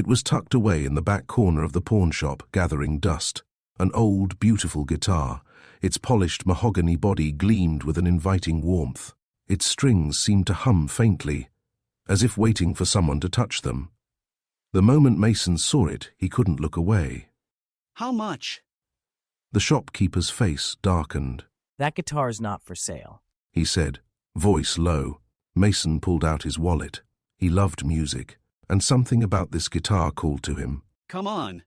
was tucked away in the back corner of the pawn shop, gathering dust. An old, beautiful guitar. Its polished mahogany body gleamed with an inviting warmth. Its strings seemed to hum faintly, as if waiting for someone to touch them. The moment Mason saw it, he couldn't look away. How much? The shopkeeper's face darkened. That guitar's not for sale, He said, voice low. Mason pulled out his wallet. He loved music, and something about this guitar called to him. Come on.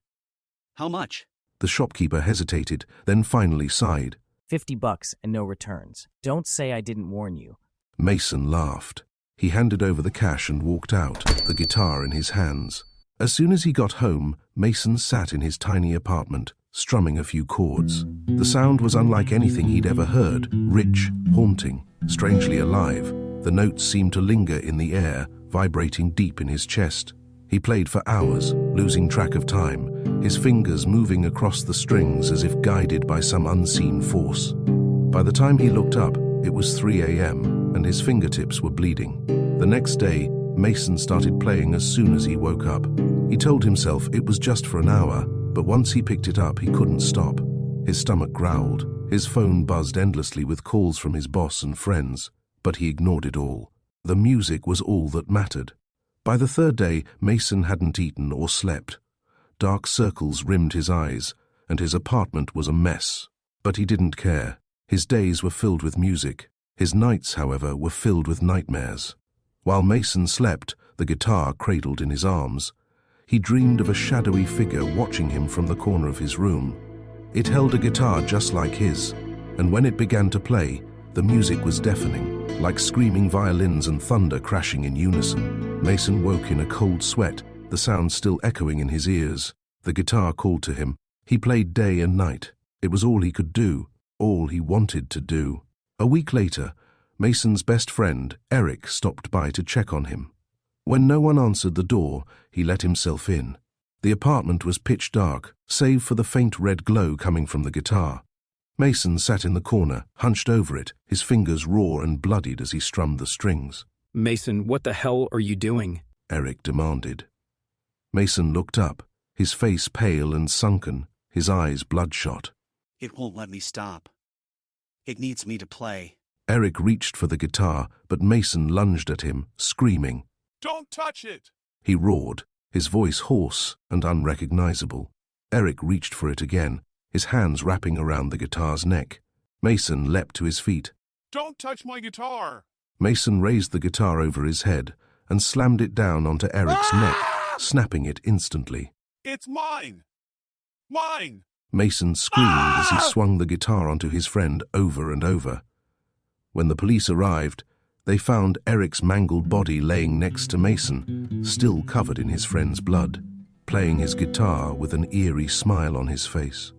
How much? The shopkeeper hesitated, then finally sighed. $50 and no returns. Don't say I didn't warn you. Mason laughed. He handed over the cash and walked out, the guitar in his hands. As soon as he got home, Mason sat in his tiny apartment, strumming a few chords. The sound was unlike anything he'd ever heard, rich, haunting, strangely alive. The notes seemed to linger in the air, vibrating deep in his chest. He played for hours, losing track of time, his fingers moving across the strings as if guided by some unseen force. By the time he looked up, it was 3 a.m., and his fingertips were bleeding. The next day, Mason started playing as soon as he woke up. He told himself it was just for an hour, but once he picked it up, he couldn't stop. His stomach growled. His phone buzzed endlessly with calls from his boss and friends, but he ignored it all. The music was all that mattered. By the third day, Mason hadn't eaten or slept. Dark circles rimmed his eyes, and his apartment was a mess. But he didn't care. His days were filled with music. His nights, however, were filled with nightmares. While Mason slept, the guitar cradled in his arms, he dreamed of a shadowy figure watching him from the corner of his room. It held a guitar just like his, and when it began to play, the music was deafening, like screaming violins and thunder crashing in unison. Mason woke in a cold sweat, the sound still echoing in his ears. The guitar called to him. He played day and night. It was all he could do, all he wanted to do. A week later, Mason's best friend, Eric, stopped by to check on him. When no one answered the door, he let himself in. The apartment was pitch dark, save for the faint red glow coming from the guitar. Mason sat in the corner, hunched over it, his fingers raw and bloodied as he strummed the strings. Mason, what the hell are you doing? Eric demanded. Mason looked up, his face pale and sunken, his eyes bloodshot. It won't let me stop. It needs me to play. Eric reached for the guitar, but Mason lunged at him, screaming. Don't touch it! He roared, his voice hoarse and unrecognizable. Eric reached for it again, his hands wrapping around the guitar's neck. Mason leapt to his feet. Don't touch my guitar! Mason raised the guitar over his head and slammed it down onto Eric's neck, snapping it instantly. It's mine! Mine! Mason screamed as he swung the guitar onto his friend over and over. When the police arrived, they found Eric's mangled body laying next to Mason, still covered in his friend's blood, playing his guitar with an eerie smile on his face.